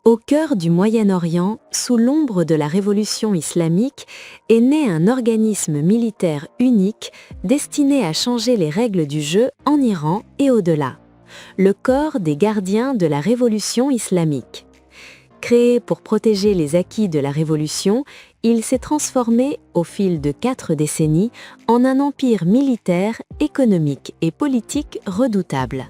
Au cœur du Moyen-Orient, sous l'ombre de la révolution islamique, est né un organisme militaire unique destiné à changer les règles du jeu en Iran et au-delà, le corps des gardiens de la révolution islamique. Créé pour protéger les acquis de la révolution, il s'est transformé, au fil de 4 décennies, en un empire militaire, économique et politique redoutable.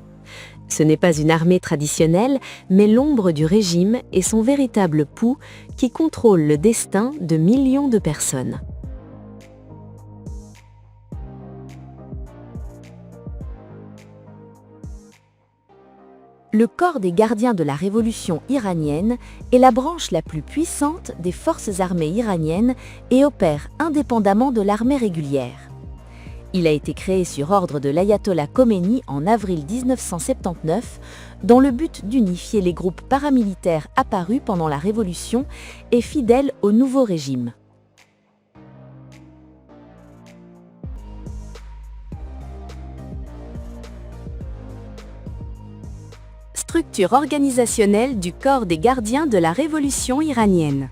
Ce n'est pas une armée traditionnelle, mais l'ombre du régime et son véritable pouls qui contrôle le destin de millions de personnes. Le corps des gardiens de la révolution iranienne est la branche la plus puissante des forces armées iraniennes et opère indépendamment de l'armée régulière. Il a été créé sur ordre de l'ayatollah Khomeini en avril 1979, dans le but d'unifier les groupes paramilitaires apparus pendant la Révolution et fidèles au nouveau régime. Structure organisationnelle du corps des gardiens de la révolution iranienne.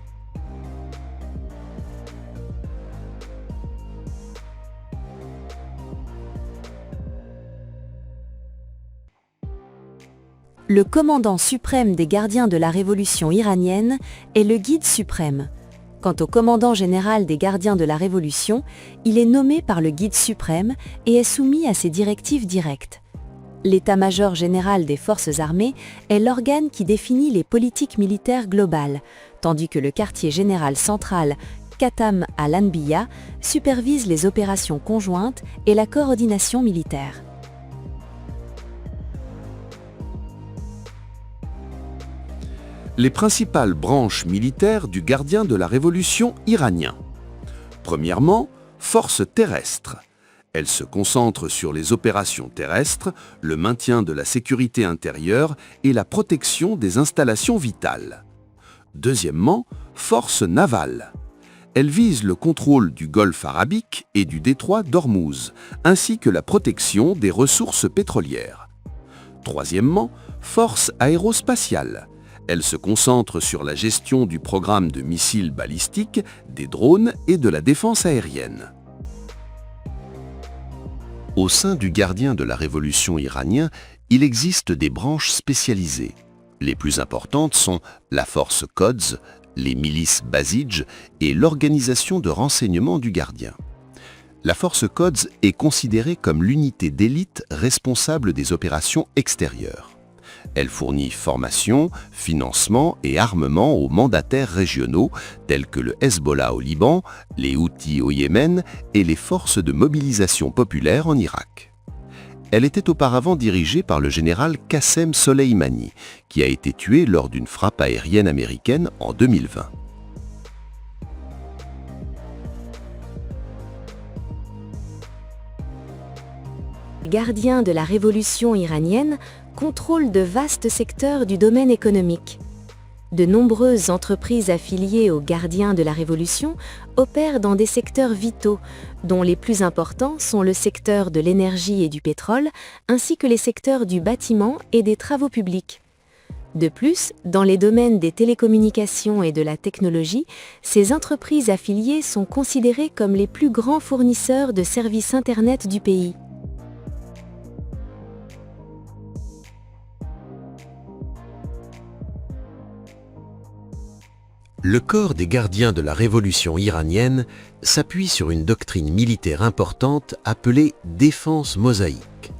Le commandant suprême des gardiens de la révolution iranienne est le guide suprême. Quant au commandant général des gardiens de la révolution, il est nommé par le guide suprême et est soumis à ses directives directes. L'état-major général des forces armées est l'organe qui définit les politiques militaires globales, tandis que le quartier général central, Khatam al-Anbiya, supervise les opérations conjointes et la coordination militaire. Les principales branches militaires du gardien de la révolution iranien. Premièrement, forces terrestres. Elles se concentrent sur les opérations terrestres, le maintien de la sécurité intérieure et la protection des installations vitales. Deuxièmement, forces navales. Elles visent le contrôle du golfe Arabique et du détroit d'Ormuz, ainsi que la protection des ressources pétrolières. Troisièmement, forces aérospatiales. Elle se concentre sur la gestion du programme de missiles balistiques, des drones et de la défense aérienne. Au sein du gardien de la révolution iranien, il existe des branches spécialisées. Les plus importantes sont la force Quds, les milices Basij et l'organisation de renseignement du gardien. La force Quds est considérée comme l'unité d'élite responsable des opérations extérieures. Elle fournit formation, financement et armement aux mandataires régionaux tels que le Hezbollah au Liban, les Houthis au Yémen et les forces de mobilisation populaire en Irak. Elle était auparavant dirigée par le général Qassem Soleimani, qui a été tué lors d'une frappe aérienne américaine en 2020. Les gardiens de la révolution iranienne contrôlent de vastes secteurs du domaine économique. De nombreuses entreprises affiliées aux gardiens de la révolution opèrent dans des secteurs vitaux, dont les plus importants sont le secteur de l'énergie et du pétrole, ainsi que les secteurs du bâtiment et des travaux publics. De plus, dans les domaines des télécommunications et de la technologie, ces entreprises affiliées sont considérées comme les plus grands fournisseurs de services Internet du pays. Le corps des gardiens de la révolution iranienne s'appuie sur une doctrine militaire importante appelée défense mosaïque.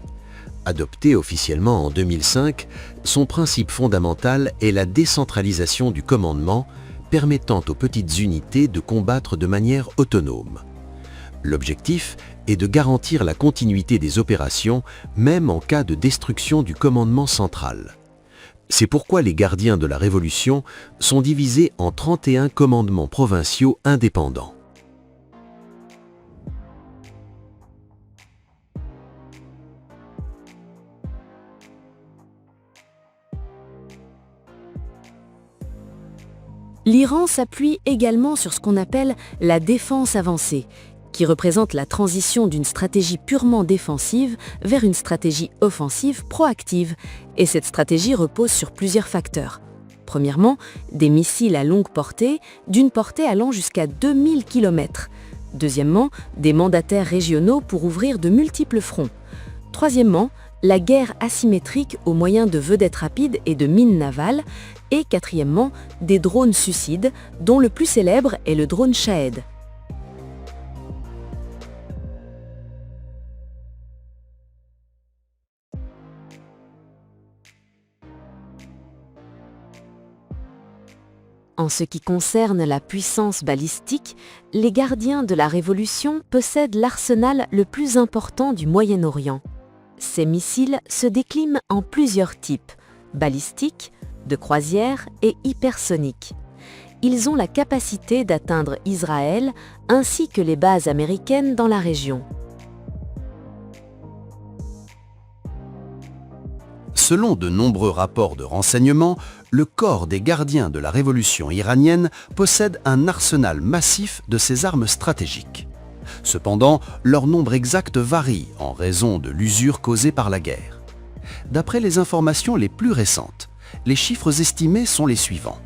Adoptée officiellement en 2005, son principe fondamental est la décentralisation du commandement, permettant aux petites unités de combattre de manière autonome. L'objectif est de garantir la continuité des opérations, même en cas de destruction du commandement central. C'est pourquoi les gardiens de la Révolution sont divisés en 31 commandements provinciaux indépendants. L'Iran s'appuie également sur ce qu'on appelle la défense avancée, qui représente la transition d'une stratégie purement défensive vers une stratégie offensive proactive, et cette stratégie repose sur plusieurs facteurs. Premièrement, des missiles à longue portée, d'une portée allant jusqu'à 2000 km. Deuxièmement, des mandataires régionaux pour ouvrir de multiples fronts. Troisièmement, la guerre asymétrique au moyen de vedettes rapides et de mines navales. Et quatrièmement, des drones suicides, dont le plus célèbre est le drone Shahed. En ce qui concerne la puissance balistique, les gardiens de la Révolution possèdent l'arsenal le plus important du Moyen-Orient. Ces missiles se déclinent en plusieurs types, balistiques, de croisière et hypersoniques. Ils ont la capacité d'atteindre Israël ainsi que les bases américaines dans la région. Selon de nombreux rapports de renseignement, le corps des gardiens de la révolution iranienne possède un arsenal massif de ces armes stratégiques. Cependant, leur nombre exact varie en raison de l'usure causée par la guerre. D'après les informations les plus récentes, les chiffres estimés sont les suivants.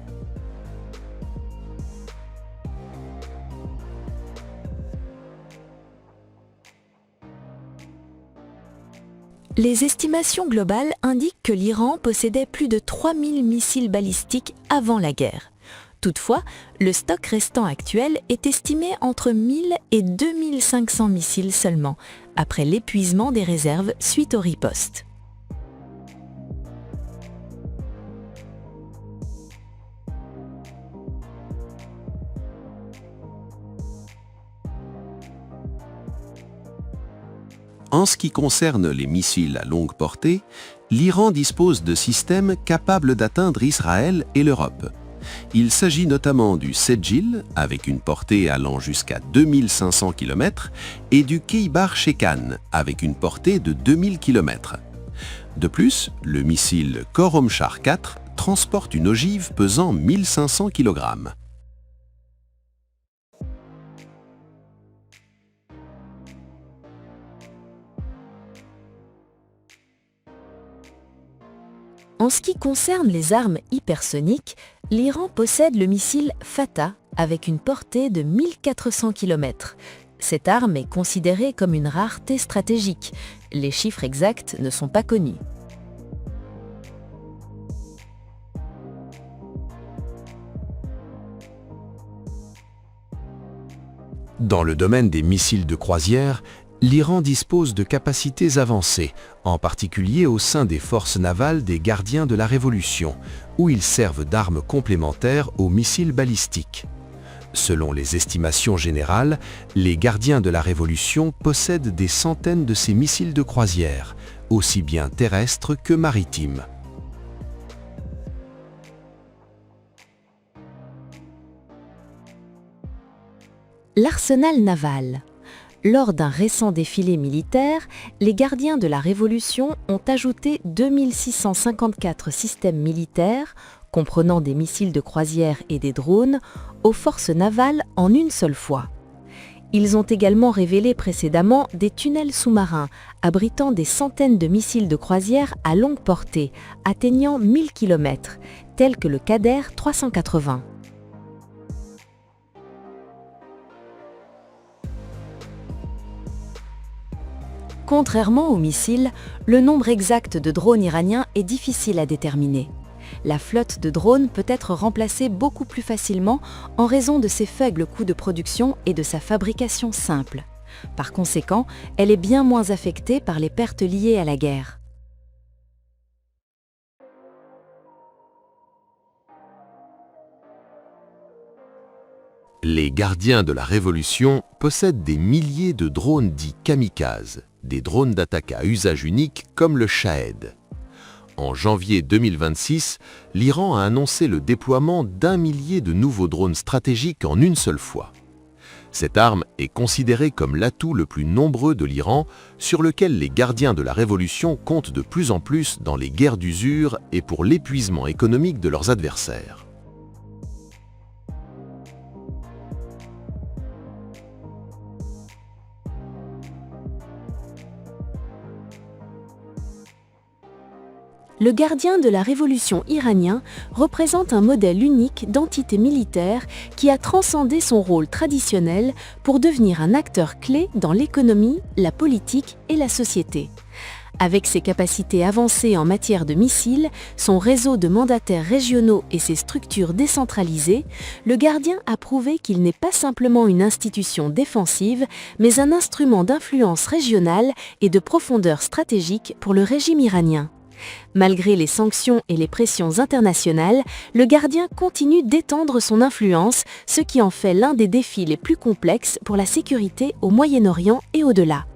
Les estimations globales indiquent que l'Iran possédait plus de 3000 missiles balistiques avant la guerre. Toutefois, le stock restant actuel est estimé entre 1000 et 2500 missiles seulement, après l'épuisement des réserves suite aux ripostes. En ce qui concerne les missiles à longue portée, l'Iran dispose de systèmes capables d'atteindre Israël et l'Europe. Il s'agit notamment du Sedjil, avec une portée allant jusqu'à 2500 km, et du Keybar Shekan, avec une portée de 2000 km. De plus, le missile Khorramshahr 4 transporte une ogive pesant 1500 kg. En ce qui concerne les armes hypersoniques, l'Iran possède le missile Fatah avec une portée de 1400 km. Cette arme est considérée comme une rareté stratégique. Les chiffres exacts ne sont pas connus. Dans le domaine des missiles de croisière, l'Iran dispose de capacités avancées, en particulier au sein des forces navales des gardiens de la Révolution, où ils servent d'armes complémentaires aux missiles balistiques. Selon les estimations générales, les gardiens de la Révolution possèdent des centaines de ces missiles de croisière, aussi bien terrestres que maritimes. L'arsenal naval. Lors d'un récent défilé militaire, les gardiens de la Révolution ont ajouté 2654 systèmes militaires, comprenant des missiles de croisière et des drones, aux forces navales en une seule fois. Ils ont également révélé précédemment des tunnels sous-marins abritant des centaines de missiles de croisière à longue portée, atteignant 1000 km, tels que le Qader 380. Contrairement aux missiles, le nombre exact de drones iraniens est difficile à déterminer. La flotte de drones peut être remplacée beaucoup plus facilement en raison de ses faibles coûts de production et de sa fabrication simple. Par conséquent, elle est bien moins affectée par les pertes liées à la guerre. Les gardiens de la Révolution possèdent des milliers de drones dits kamikazes, des drones d'attaque à usage unique comme le Shahed. En janvier 2026, l'Iran a annoncé le déploiement d'1 millier de nouveaux drones stratégiques en une seule fois. Cette arme est considérée comme l'atout le plus nombreux de l'Iran, sur lequel les gardiens de la Révolution comptent de plus en plus dans les guerres d'usure et pour l'épuisement économique de leurs adversaires. Le gardien de la révolution iranien représente un modèle unique d'entité militaire qui a transcendé son rôle traditionnel pour devenir un acteur clé dans l'économie, la politique et la société. Avec ses capacités avancées en matière de missiles, son réseau de mandataires régionaux et ses structures décentralisées, le gardien a prouvé qu'il n'est pas simplement une institution défensive, mais un instrument d'influence régionale et de profondeur stratégique pour le régime iranien. Malgré les sanctions et les pressions internationales, le gardien continue d'étendre son influence, ce qui en fait l'un des défis les plus complexes pour la sécurité au Moyen-Orient et au-delà.